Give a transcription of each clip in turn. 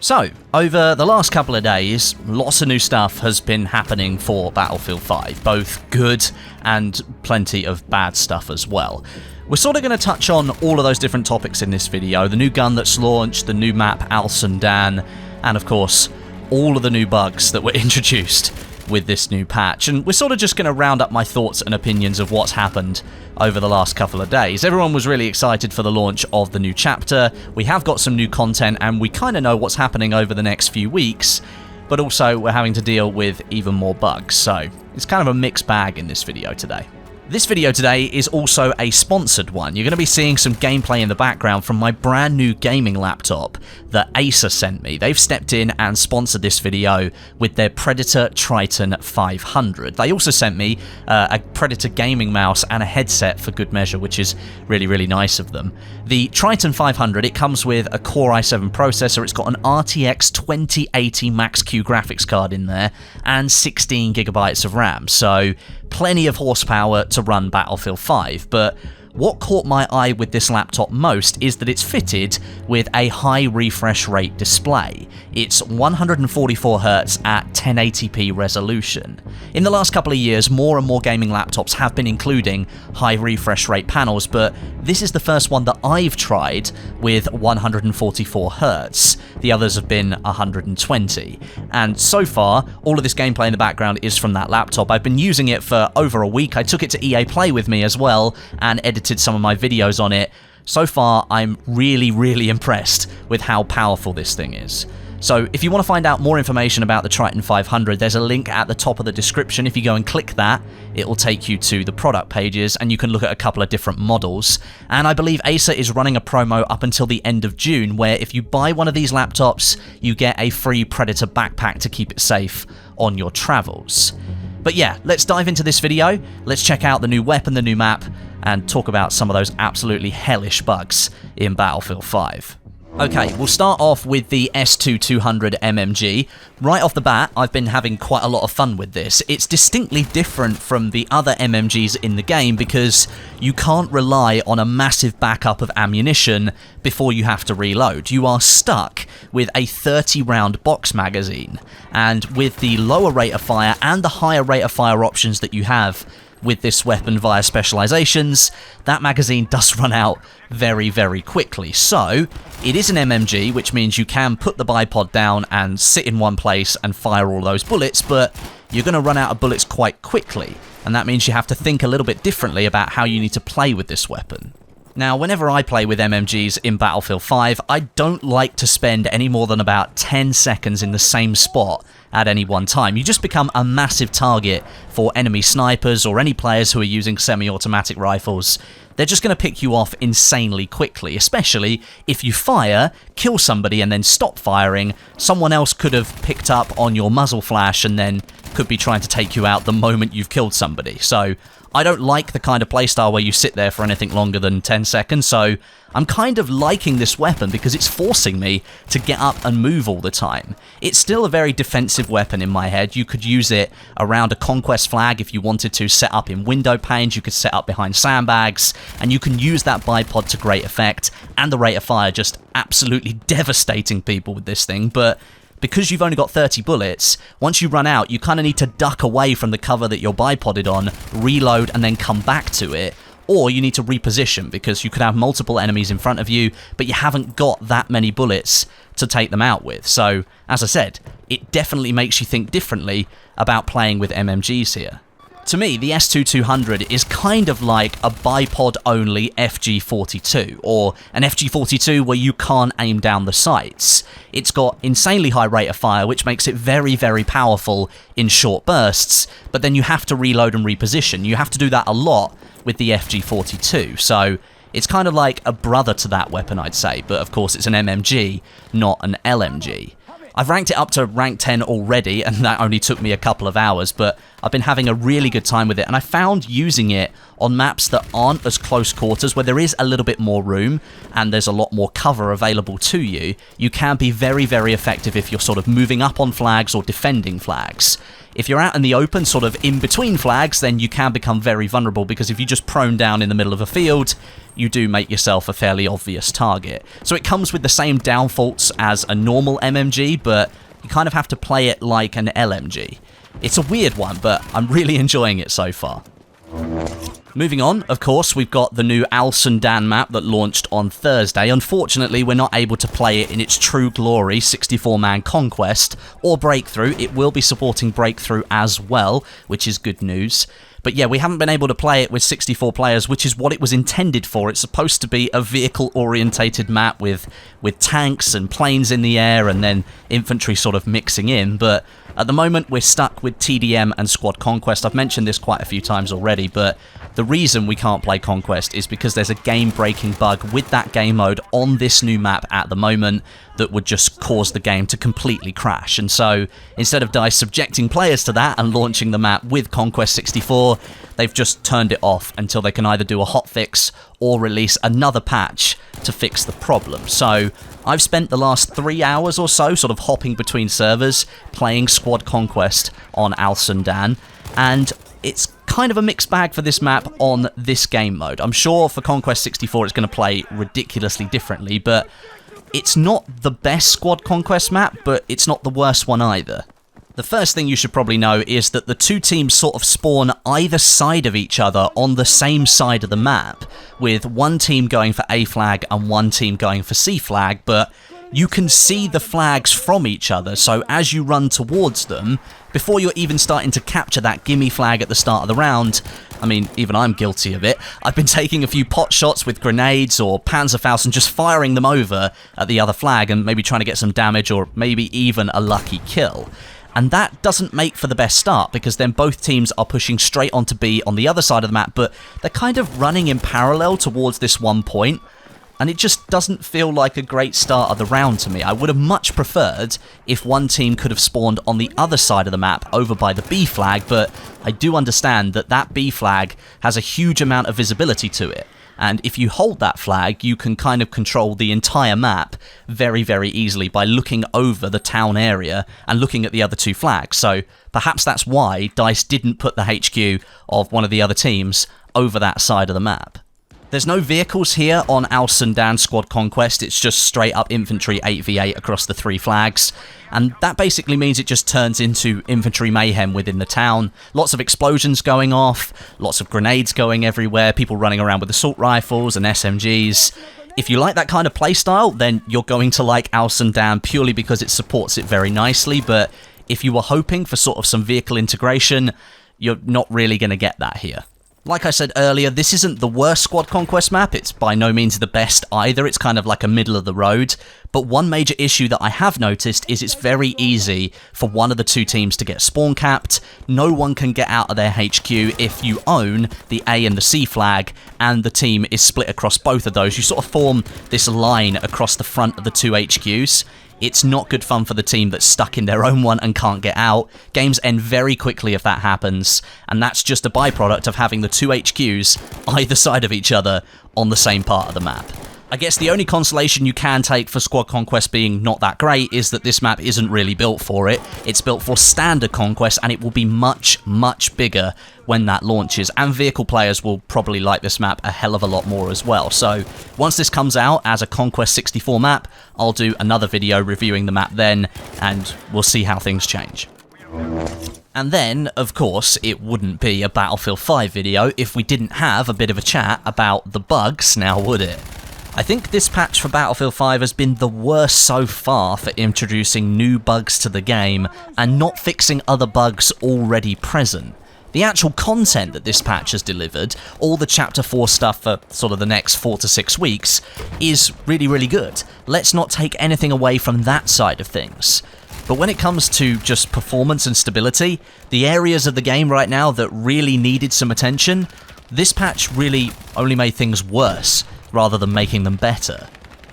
So, over the last couple of days, lots of new stuff has been happening for Battlefield 5, both good and plenty of bad stuff as well. We're sort of going to touch on all of those different topics in this video, the new gun that's launched, the new map Ålesund, and of course, all of the new bugs that were introduced with this new patch. And we're sort of just going to round up my thoughts and opinions of what's happened over the last couple of days. Everyone was really excited for the launch of the new chapter. We have got some new content and we kind of know what's happening over the next few weeks, but also we're having to deal with even more bugs. So it's kind of a mixed bag in this video today. This video today is also a sponsored one. You're going to be seeing some gameplay in the background from my brand new gaming laptop that Acer sent me. They've stepped in and sponsored this video with their Predator Triton 500. They also sent me a Predator gaming mouse and a headset for good measure, which is really, really nice of them. The Triton 500, it comes with a Core i7 processor. It's got an RTX 2080 Max-Q graphics card in there and 16 gigabytes of RAM. So plenty of horsepower to run Battlefield 5, but what caught my eye with this laptop most is that it's fitted with a high refresh rate display. It's 144Hz at 1080p resolution. In the last couple of years, more and more gaming laptops have been including high refresh rate panels, but this is the first one that I've tried with 144Hz. The others have been 120. And so far, all of this gameplay in the background is from that laptop. I've been using it for over a week. I took it to EA Play with me as well and edited some of my videos on it. So far, I'm really, really impressed with how powerful this thing is. So if you want to find out more information about the Triton 500, there's a link at the top of the description. If you go and click that, it will take you to the product pages and you can look at a couple of different models. And I believe Acer is running a promo up until the end of June, where if you buy one of these laptops, you get a free Predator backpack to keep it safe on your travels. But yeah, let's dive into this video. Let's check out the new weapon, the new map, and talk about some of those absolutely hellish bugs in Battlefield 5. Okay, we'll start off with the S2200 MMG. Right off the bat, I've been having quite a lot of fun with this. It's distinctly different from the other MMGs in the game because you can't rely on a massive backup of ammunition before you have to reload. You are stuck with a 30-round box magazine, and with the lower rate of fire and the higher rate of fire options that you have with this weapon via specializations, that magazine does run out very, very quickly. So it is an MMG, which means you can put the bipod down and sit in one place and fire all those bullets, but you're going to run out of bullets quite quickly, and that means you have to think a little bit differently about how you need to play with this weapon. Now, whenever I play with MMGs in Battlefield 5, I don't like to spend any more than about 10 seconds in the same spot at any one time. You just become a massive target for enemy snipers or any players who are using semi-automatic rifles. They're just going to pick you off insanely quickly, especially if you fire, kill somebody and then stop firing. Someone else could have picked up on your muzzle flash and then could be trying to take you out the moment you've killed somebody. So I don't like the kind of playstyle where you sit there for anything longer than 10 seconds, so I'm kind of liking this weapon because it's forcing me to get up and move all the time. It's still a very defensive weapon in my head. You could use it around a conquest flag if you wanted to, set up in window panes, you could set up behind sandbags, and you can use that bipod to great effect, and the rate of fire just absolutely devastating people with this thing, but because you've only got 30 bullets, once you run out, you kind of need to duck away from the cover that you're bipoded on, reload, and then come back to it. Or you need to reposition because you could have multiple enemies in front of you, but you haven't got that many bullets to take them out with. So, as I said, it definitely makes you think differently about playing with MMGs here. To me, the S2200 is kind of like a bipod-only FG42, or an FG42 where you can't aim down the sights. It's got insanely high rate of fire, which makes it very, very powerful in short bursts, but then you have to reload and reposition. You have to do that a lot with the FG42, so it's kind of like a brother to that weapon, I'd say, but of course it's an MMG, not an LMG. I've ranked it up to rank 10 already, and that only took me a couple of hours, but I've been having a really good time with it, and I found using it on maps that aren't as close quarters, where there is a little bit more room and there's a lot more cover available to you, you can be very, very effective if you're sort of moving up on flags or defending flags. If you're out in the open, sort of in between flags, then you can become very vulnerable, because if you just prone down in the middle of a field, you do make yourself a fairly obvious target. So it comes with the same downfaults as a normal MMG, but you kind of have to play it like an LMG. It's a weird one, but I'm really enjoying it so far. Moving on, of course, we've got the new Ålesund map that launched on Thursday. Unfortunately, we're not able to play it in its true glory, 64-man Conquest, or Breakthrough. It will be supporting Breakthrough as well, which is good news. But yeah, we haven't been able to play it with 64 players, which is what it was intended for. It's supposed to be a vehicle-orientated map with tanks and planes in the air and then infantry sort of mixing in, but at the moment we're stuck with TDM and Squad Conquest. I've mentioned this quite a few times already, but the reason we can't play Conquest is because there's a game-breaking bug with that game mode on this new map at the moment that would just cause the game to completely crash. And so, instead of DICE subjecting players to that and launching the map with Conquest 64, they've just turned it off until they can either do a hotfix or release another patch to fix the problem. So, I've spent the last 3 hours or so sort of hopping between servers, playing Squad Conquest on Ålesund, and it's kind of a mixed bag for this map on this game mode. I'm sure for Conquest 64 it's going to play ridiculously differently, but it's not the best Squad Conquest map, but it's not the worst one either. The first thing you should probably know is that the two teams sort of spawn either side of each other on the same side of the map, with one team going for A flag and one team going for C flag, but you can see the flags from each other, so as you run towards them, before you're even starting to capture that gimme flag at the start of the round, I mean, even I'm guilty of it, I've been taking a few pot shots with grenades or Panzerfaust and just firing them over at the other flag and maybe trying to get some damage or maybe even a lucky kill. And that doesn't make for the best start, because then both teams are pushing straight onto B on the other side of the map, but they're kind of running in parallel towards this one point, and it just doesn't feel like a great start of the round to me. I would have much preferred if one team could have spawned on the other side of the map over by the B flag, but I do understand that that B flag has a huge amount of visibility to it. And if you hold that flag, you can kind of control the entire map very, very easily by looking over the town area and looking at the other two flags. So perhaps that's why DICE didn't put the HQ of one of the other teams over that side of the map. There's no vehicles here on Ålesund Squad Conquest, it's just straight up infantry 8v8 across the three flags, and that basically means it just turns into infantry mayhem within the town. Lots of explosions going off, lots of grenades going everywhere, people running around with assault rifles and SMGs. If you like that kind of playstyle, then you're going to like Ålesund purely because it supports it very nicely, but if you were hoping for sort of some vehicle integration, you're not really going to get that here. Like I said earlier, this isn't the worst Squad Conquest map, it's by no means the best either, it's kind of like a middle of the road, but one major issue that I have noticed is it's very easy for one of the two teams to get spawn capped. No one can get out of their HQ if you own the A and the C flag, and the team is split across both of those. You sort of form this line across the front of the two HQs. It's not good fun for the team that's stuck in their own one and can't get out. Games end very quickly if that happens, and that's just a byproduct of having the two HQs either side of each other on the same part of the map. I guess the only consolation you can take for Squad Conquest being not that great is that this map isn't really built for it. It's built for standard Conquest, and it will be much, much bigger when that launches, and vehicle players will probably like this map a hell of a lot more as well. So once this comes out as a Conquest 64 map, I'll do another video reviewing the map then, and we'll see how things change. And then, of course, it wouldn't be a Battlefield 5 video if we didn't have a bit of a chat about the bugs, now would it? I think this patch for Battlefield 5 has been the worst so far for introducing new bugs to the game and not fixing other bugs already present. The actual content that this patch has delivered, all the Chapter 4 stuff for sort of the next 4 to 6 weeks, is really, really good. Let's not take anything away from that side of things. But when it comes to just performance and stability, the areas of the game right now that really needed some attention, this patch really only made things worse rather than making them better.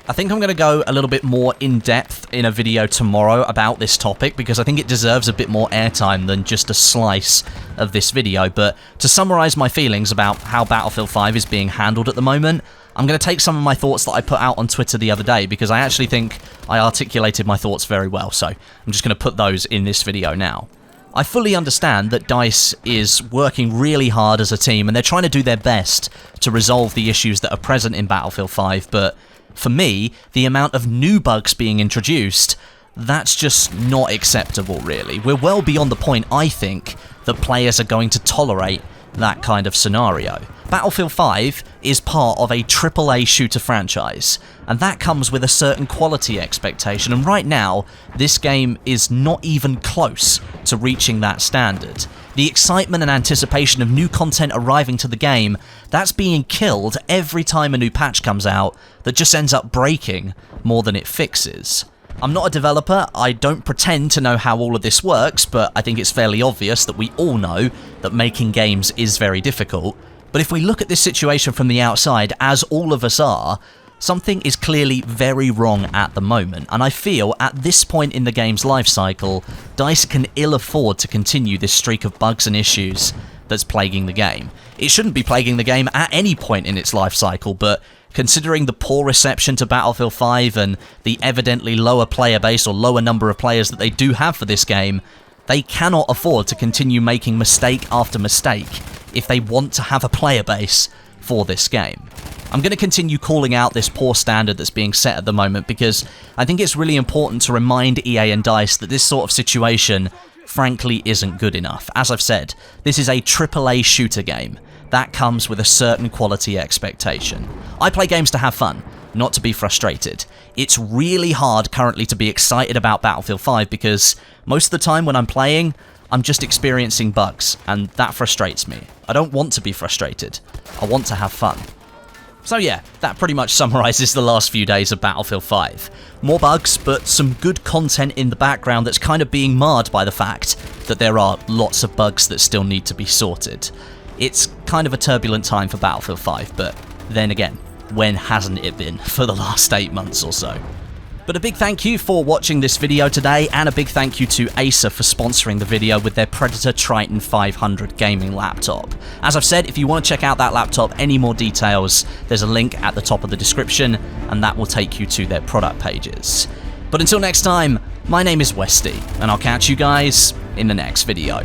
I think I'm going to go a little bit more in-depth in a video tomorrow about this topic, because I think it deserves a bit more airtime than just a slice of this video. But to summarise my feelings about how Battlefield 5 is being handled at the moment, I'm going to take some of my thoughts that I put out on Twitter the other day, because I actually think I articulated my thoughts very well, so I'm just going to put those in this video now. I fully understand that DICE is working really hard as a team, and they're trying to do their best to resolve the issues that are present in Battlefield 5, but for me, the amount of new bugs being introduced, that's just not acceptable, really. We're well beyond the point, I think, that players are going to tolerate that kind of scenario. Battlefield 5 is part of a AAA shooter franchise, and that comes with a certain quality expectation, and right now, this game is not even close to reaching that standard. The excitement and anticipation of new content arriving to the game, that's being killed every time a new patch comes out that just ends up breaking more than it fixes. I'm not a developer, I don't pretend to know how all of this works, but I think it's fairly obvious that we all know that making games is very difficult. But if we look at this situation from the outside, as all of us are, something is clearly very wrong at the moment, and I feel at this point in the game's life cycle, DICE can ill afford to continue this streak of bugs and issues that's plaguing the game. It shouldn't be plaguing the game at any point in its life cycle, but considering the poor reception to Battlefield 5 and the evidently lower player base or lower number of players that they do have for this game, they cannot afford to continue making mistake after mistake if they want to have a player base for this game. I'm going to continue calling out this poor standard that's being set at the moment, because I think it's really important to remind EA and DICE that this sort of situation frankly isn't good enough. As I've said, this is a AAA shooter game. That comes with a certain quality expectation. I play games to have fun, not to be frustrated. It's really hard currently to be excited about Battlefield 5 because most of the time when I'm playing, I'm just experiencing bugs, and that frustrates me. I don't want to be frustrated. I want to have fun. So yeah, that pretty much summarises the last few days of Battlefield 5. More bugs, but some good content in the background that's kind of being marred by the fact that there are lots of bugs that still need to be sorted. It's kind of a turbulent time for Battlefield 5, but then again, when hasn't it been for the last 8 months or so? But a big thank you for watching this video today, and a big thank you to Acer for sponsoring the video with their Predator Triton 500 gaming laptop. As I've said, if you want to check out that laptop, any more details, there's a link at the top of the description, and that will take you to their product pages. But until next time, my name is Westie, and I'll catch you guys in the next video.